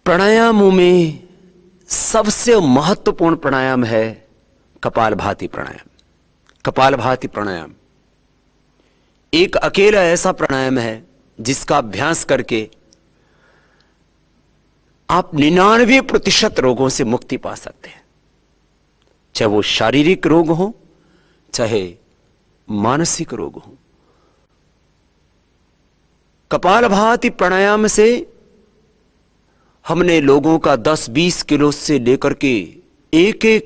प्राणायामों में सबसे महत्वपूर्ण प्राणायाम है कपालभाति प्राणायाम। कपालभाति प्राणायाम एक अकेला ऐसा प्राणायाम है जिसका अभ्यास करके आप 99% रोगों से मुक्ति पा सकते हैं, चाहे वो शारीरिक रोग हो चाहे मानसिक रोग हो। कपालभाति प्राणायाम से हमने लोगों का 10-20 किलो से लेकर के 1-1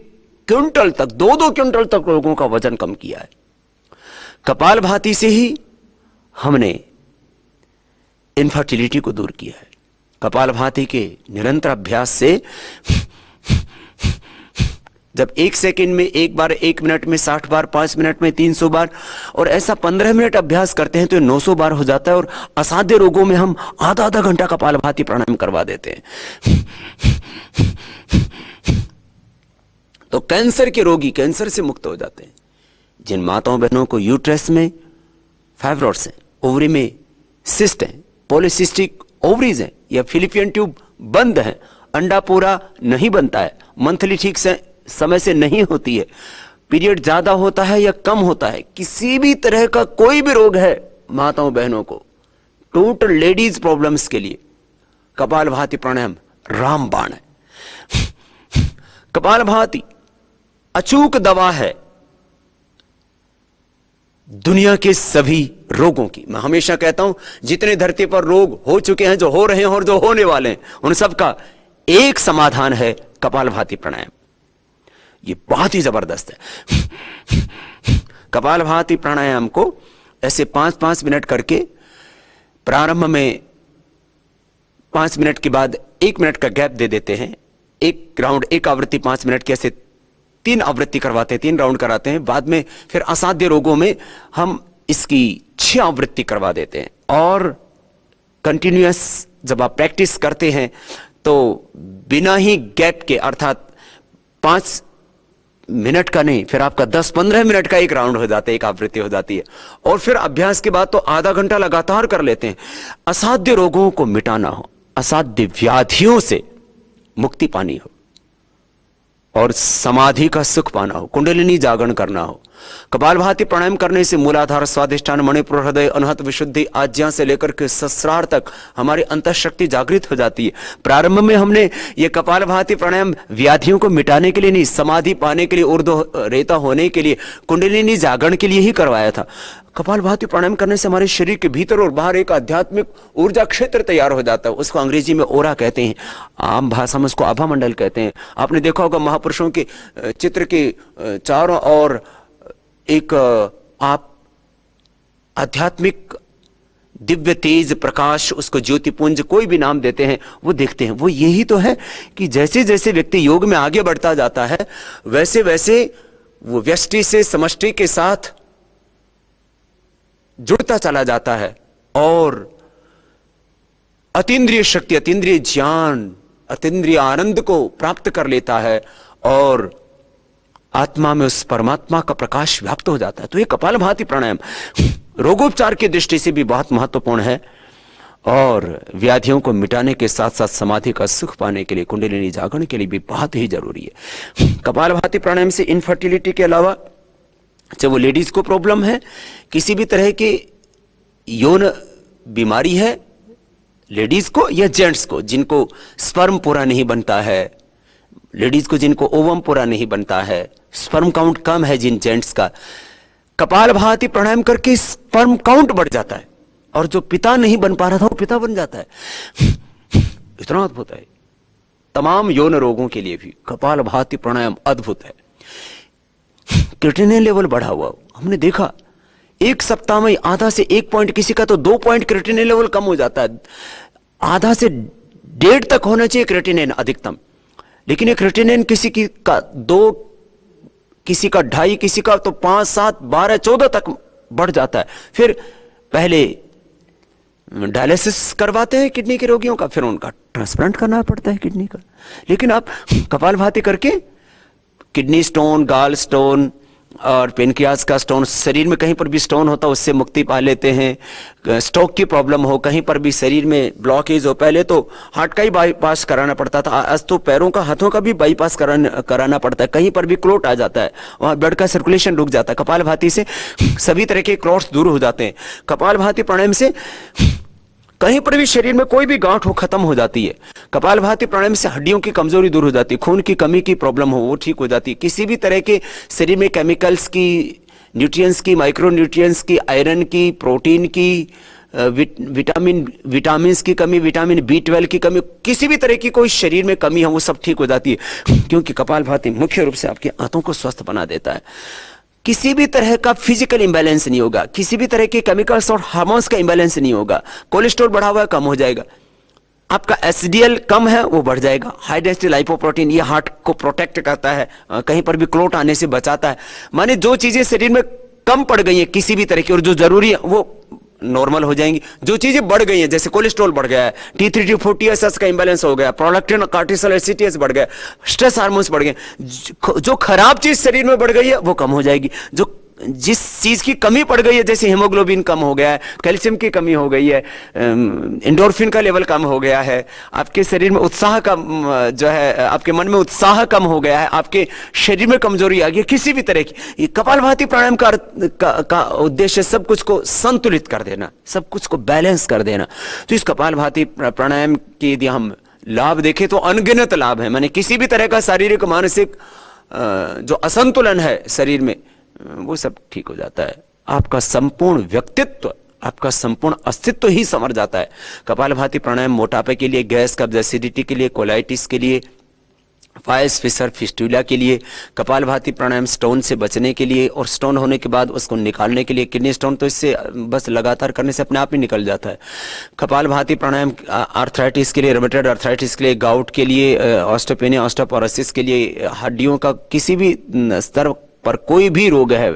क्विंटल तक 2-2 क्विंटल तक लोगों का वजन कम किया है। कपालभाति से ही हमने इनफर्टिलिटी को दूर किया है। कपालभाति के निरंतर अभ्यास से जब 1 सेकंड में 1 बार, 1 मिनट में 60 बार, 5 मिनट में 300 बार और ऐसा 15 मिनट अभ्यास करते हैं तो 900 बार हो जाता है। और असाध्य रोगों में हम आधा घंटा कपालभाति प्राणायाम करवा देते हैं। तो कैंसर के रोगी कैंसर से मुक्त हो जाते हैं। जिन माताओं बहनों को यूट्रस में फाइब्रॉइड्स हैं, ओवरी में सिस्ट है, पॉलीसिस्टिक ओवरीज है या फिलिपियन ट्यूब बंद है, अंडा पूरा नहीं बनता है, मंथली ठीक से समय से नहीं होती है, पीरियड ज्यादा होता है या कम होता है, किसी भी तरह का कोई भी रोग है माताओं बहनों को, टोटल लेडीज प्रॉब्लम्स के लिए कपालभाति प्राणायाम रामबाण है। कपालभाति अचूक दवा है दुनिया के सभी रोगों की। मैं हमेशा कहता हूं जितने धरती पर रोग हो चुके हैं, जो हो रहे हैं और जो होने वाले हैं, उन सब का एक समाधान है कपालभाति प्राणायाम। ये बहुत ही जबरदस्त है। कपालभाति प्राणायाम को ऐसे 5-5 मिनट करके, प्रारंभ में 5 मिनट के बाद 1 मिनट का गैप दे देते हैं। एक राउंड, एक आवृत्ति 5 मिनट की, ऐसे 3 आवृत्ति करवाते हैं, 3 राउंड कराते हैं। बाद में फिर असाध्य रोगों में हम इसकी 6 आवृत्ति करवा देते हैं। और कंटिन्यूअस जब आप प्रैक्टिस करते हैं तो बिना ही गैप के, अर्थात 5 मिनट का नहीं, फिर आपका 10-15 मिनट का एक राउंड हो जाता है, एक आवृत्ति हो जाती है। और फिर अभ्यास के बाद तो आधा घंटा लगातार कर लेते हैं। असाध्य रोगों को मिटाना हो, असाध्य व्याधियों से मुक्ति पानी हो और समाधि का सुख पाना हो, कुंडलिनी जागरण करना हो। कपालभाति प्राणायाम करने से मूलाधार, स्वादिष्ठान, मणिपुर, हृदय, अनहत, विशुद्धि, आज्ञा से लेकर के सहस्रार तक हमारी अंतःशक्ति जागृत हो जाती है। प्रारंभ में हमने ये कपालभाति प्राणायाम व्याधियों को मिटाने के लिए नहीं, समाधि पाने के लिए, ऊर्ध्व रेता होने के लिए, कुंडलिनी जागरण के लिए ही करवाया था। कपालभाति प्राणायाम करने से हमारे शरीर के भीतर और बाहर एक आध्यात्मिक ऊर्जा क्षेत्र तैयार हो जाता है। उसको अंग्रेजी में ओरा कहते हैं, आम भाषा में उसको आभा मंडल कहते हैं। आपने देखा होगा महापुरुषों के चित्र के चारों ओर एक आप आध्यात्मिक दिव्य तेज प्रकाश, उसको ज्योतिपुंज, कोई भी नाम देते हैं, वो देखते हैं। वो यही तो है कि जैसे जैसे व्यक्ति योग में आगे बढ़ता जाता है वैसे वैसे वो व्यष्टि से समष्टि के साथ जुड़ता चला जाता है और अतीन्द्रिय शक्ति, अतीन्द्रिय ज्ञान, अतीन्द्रिय आनंद को प्राप्त कर लेता है और आत्मा में उस परमात्मा का प्रकाश व्याप्त हो जाता है। तो ये कपालभाति प्राणायाम रोगोपचार की दृष्टि से भी बहुत महत्वपूर्ण है और व्याधियों को मिटाने के साथ साथ समाधि का सुख पाने के लिए, कुंडलिनी जागरण के लिए भी बहुत ही जरूरी है। कपालभाति प्राणायाम से इनफर्टिलिटी के अलावा, चाहे वो लेडीज को प्रॉब्लम है, किसी भी तरह की यौन बीमारी है लेडीज को या जेंट्स को, जिनको स्पर्म पूरा नहीं बनता है, लेडीज को जिनको ओवम पूरा नहीं बनता है, स्पर्म काउंट कम है जिन जेंट्स का, कपालभाति प्राणायाम करके स्पर्म काउंट बढ़ जाता है और जो पिता नहीं बन पा रहा था वो पिता बन जाता है। इतना अद्भुत है। तमाम यौन रोगों के लिए भी कपालभाति प्राणायाम अद्भुत है। क्रिएटिनिन लेवल बढ़ा हुआ हमने देखा, 1 सप्ताह में आधा से 1 पॉइंट, किसी का तो 2 पॉइंट क्रिएटिनिन लेवल कम हो जाता है। आधा से 1.5 तक होना चाहिए क्रिएटिनिन अधिकतम, लेकिन ये क्रिएटिनिन किसी की का 2, किसी का 2.5, किसी का तो 5, 7, 12, 14 तक बढ़ जाता है। फिर पहले डायलिसिस करवाते हैं किडनी के रोगियों का, फिर उनका ट्रांसप्लांट करना पड़ता है किडनी का। लेकिन आप कपालभाति करके किडनी स्टोन, गाल स्टोन, और पेनक्रियाज का स्टोन, शरीर में कहीं पर भी स्टोन होता है उससे मुक्ति पा लेते हैं। स्ट्रोक की प्रॉब्लम हो, कहीं पर भी शरीर में ब्लॉकेज हो, पहले तो हार्ट का ही बाईपास कराना पड़ता था, आज तो पैरों का, हाथों का भी बाईपास कराना पड़ता है। कहीं पर भी क्लोट आ जाता है, वहां ब्लड का सर्कुलेशन रुक जाता है। कपालभाति से सभी तरह के क्लॉट्स दूर हो जाते हैं। कपालभाति प्राणायाम से कहीं पर भी शरीर में कोई भी गांठ हो खत्म हो जाती है। कपालभाति प्राणायाम से हड्डियों की कमजोरी दूर हो जाती है, खून की कमी की प्रॉब्लम हो वो ठीक हो जाती है। किसी भी तरह के शरीर में केमिकल्स की, न्यूट्रिएंट्स की, माइक्रो न्यूट्रिएंट्स की, आयरन की, प्रोटीन की, विटामिन्स की कमी, विटामिन B12 की कमी, किसी भी तरह की कोई शरीर में कमी है वो सब ठीक हो जाती है, क्योंकि कपालभाति मुख्य रूप से आपके आंतों को स्वस्थ बना देता है। किसी भी तरह का फिजिकल इंबैलेंस नहीं होगा, किसी भी तरह के केमिकल्स और हार्मोन्स का इंबैलेंस नहीं होगा। कोलेस्ट्रॉल बढ़ा हुआ है कम हो जाएगा, आपका एचडीएल कम है वो बढ़ जाएगा। हाई डेंसिटी लाइपोप्रोटीन ये हार्ट को प्रोटेक्ट करता है, कहीं पर भी क्लोट आने से बचाता है। माने जो चीजें शरीर में कम पड़ गई हैं किसी भी तरह की और जो जरूरी है वो नॉर्मल हो जाएंगी। जो चीजें बढ़ गई हैं, जैसे कोलेस्ट्रॉल बढ़ गया है, T3 T4 TSH का इंबैलेंस हो गया, प्रोलैक्टिन कार्टिसोल एसिटियस बढ़ गया, स्ट्रेस हार्मोन्स बढ़ गए, जो खराब चीज शरीर में बढ़ गई है वो कम हो जाएगी। जो जिस चीज की कमी पड़ गई है, जैसे हीमोग्लोबिन कम हो गया है, कैल्शियम की कमी हो गई है, एंडोर्फिन का लेवल कम हो गया है, आपके शरीर में उत्साह का जो है, आपके मन में उत्साह कम हो गया है, आपके शरीर में कमजोरी आ गई, किसी भी तरह की, कपालभाति प्राणायाम का उद्देश्य सब कुछ को संतुलित कर देना, सब कुछ को बैलेंस कर देना। तो इस कपालभाति प्राणायाम के यदि हम लाभ देखें तो अनगिनत लाभ है। माने किसी भी तरह का शारीरिक मानसिक जो असंतुलन है शरीर में वो सब ठीक हो जाता है। आपका संपूर्ण व्यक्तित्व, आपका संपूर्ण अस्तित्व ही संवर जाता है। कपालभाति प्राणायाम मोटापे के लिए, गैस कब्ज एसिडिटी के लिए, कोलाइटिस के लिए, फाइल्स फिशर फिस्टुला के लिए, कपालभाति प्राणायाम स्टोन से बचने के लिए और स्टोन होने के बाद उसको निकालने के लिए। किडनी स्टोन तो इससे बस लगातार करने से अपने आप ही निकल जाता है। कपालभाति प्राणायाम आर्थराइटिस के लिए, रूमेटॉइड आर्थराइटिस के लिए, गाउट के लिए, ऑस्टियोपेनिया ऑस्टियोपोरोसिस के लिए, हड्डियों का किसी भी स्तर पर कोई भी रोग है,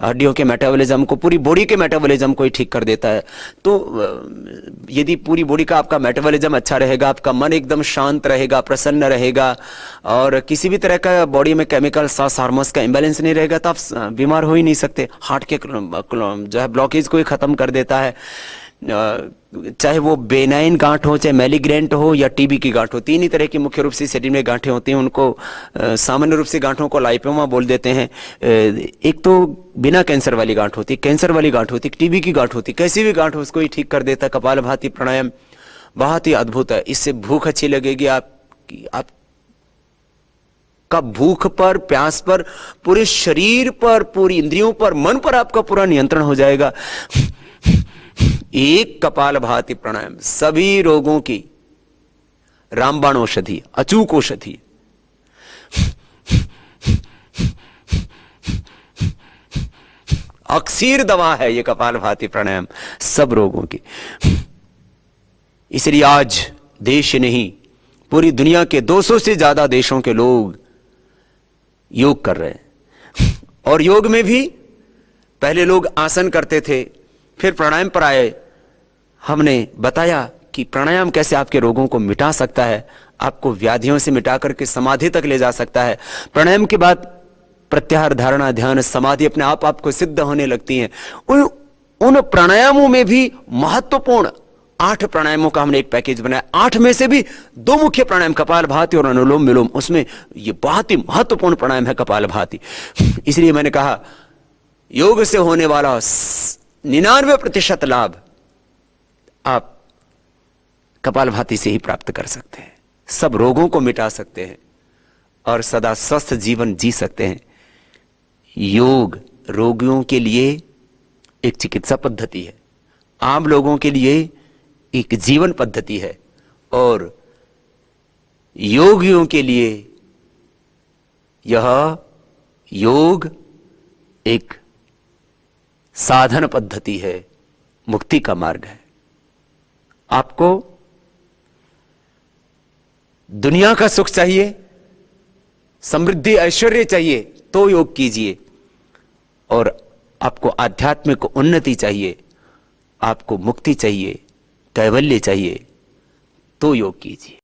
हड्डियों के मेटाबॉलिज्म को, पूरी बॉडी के मेटाबॉलिज्म को ही ठीक कर देता है। तो यदि पूरी बॉडी का आपका मेटाबॉलिज्म अच्छा रहेगा, आपका मन एकदम शांत रहेगा, प्रसन्न रहेगा और किसी भी तरह का बॉडी में केमिकल हार्मोन्स का इंबैलेंस नहीं रहेगा तो आप बीमार हो ही नहीं सकते। हार्ट के जो है ब्लॉकेज को ही खत्म कर देता है, चाहे वो बेनाइन गांठ हो, चाहे मैलिग्रेंट हो या टीबी की गांठ हो। तीन ही तरह की मुख्य रूप से शरीर में गांठें होती हैं, उनको सामान्य रूप से गांठों को लाइपोमा बोल देते हैं। एक तो बिना कैंसर वाली गांठ होती, कैंसर वाली गांठ होती, टीबी की गांठ होती, कैसी भी गांठ हो उसको ही ठीक कर देता है। कपालभाति प्राणायाम बहुत ही अद्भुत है। इससे भूख अच्छी लगेगी आप का भूख पर, प्यास पर, पूरे शरीर पर, पूरी इंद्रियों पर, मन पर आपका पूरा नियंत्रण हो जाएगा। एक कपालभाति प्राणायाम सभी रोगों की रामबाण औषधि, अचूक औषधि। अक्सीर दवा है ये कपालभाति प्राणायाम सब रोगों की। इसलिए आज देश नहीं पूरी दुनिया के 200 से ज्यादा देशों के लोग योग कर रहे हैं। और योग में भी पहले लोग आसन करते थे, फिर प्राणायाम पर आए। हमने बताया कि प्राणायाम कैसे आपके रोगों को मिटा सकता है, आपको व्याधियों से मिटा करके समाधि तक ले जा सकता है। प्राणायाम के बाद प्रत्याहार, धारणा, ध्यान, समाधि अपने आप आपको सिद्ध होने लगती हैं। उन प्राणायामों में भी महत्वपूर्ण 8 प्राणायामों का हमने एक पैकेज बनाया। 8 में से भी 2 मुख्य प्राणायाम, कपालभाति और अनुलोम विलोम, उसमें ये बहुत ही महत्वपूर्ण प्राणायाम है कपालभाति। इसलिए मैंने कहा योग से होने वाला 99% लाभ आप कपालभाति से ही प्राप्त कर सकते हैं। सब रोगों को मिटा सकते हैं और सदा स्वस्थ जीवन जी सकते हैं। योग रोगियों के लिए एक चिकित्सा पद्धति है, आम लोगों के लिए एक जीवन पद्धति है और योगियों के लिए यह योग एक साधन पद्धति है, मुक्ति का मार्ग है। आपको दुनिया का सुख चाहिए, समृद्धि ऐश्वर्य चाहिए तो योग कीजिए, और आपको आध्यात्मिक उन्नति चाहिए, आपको मुक्ति चाहिए, कैवल्य चाहिए तो योग कीजिए।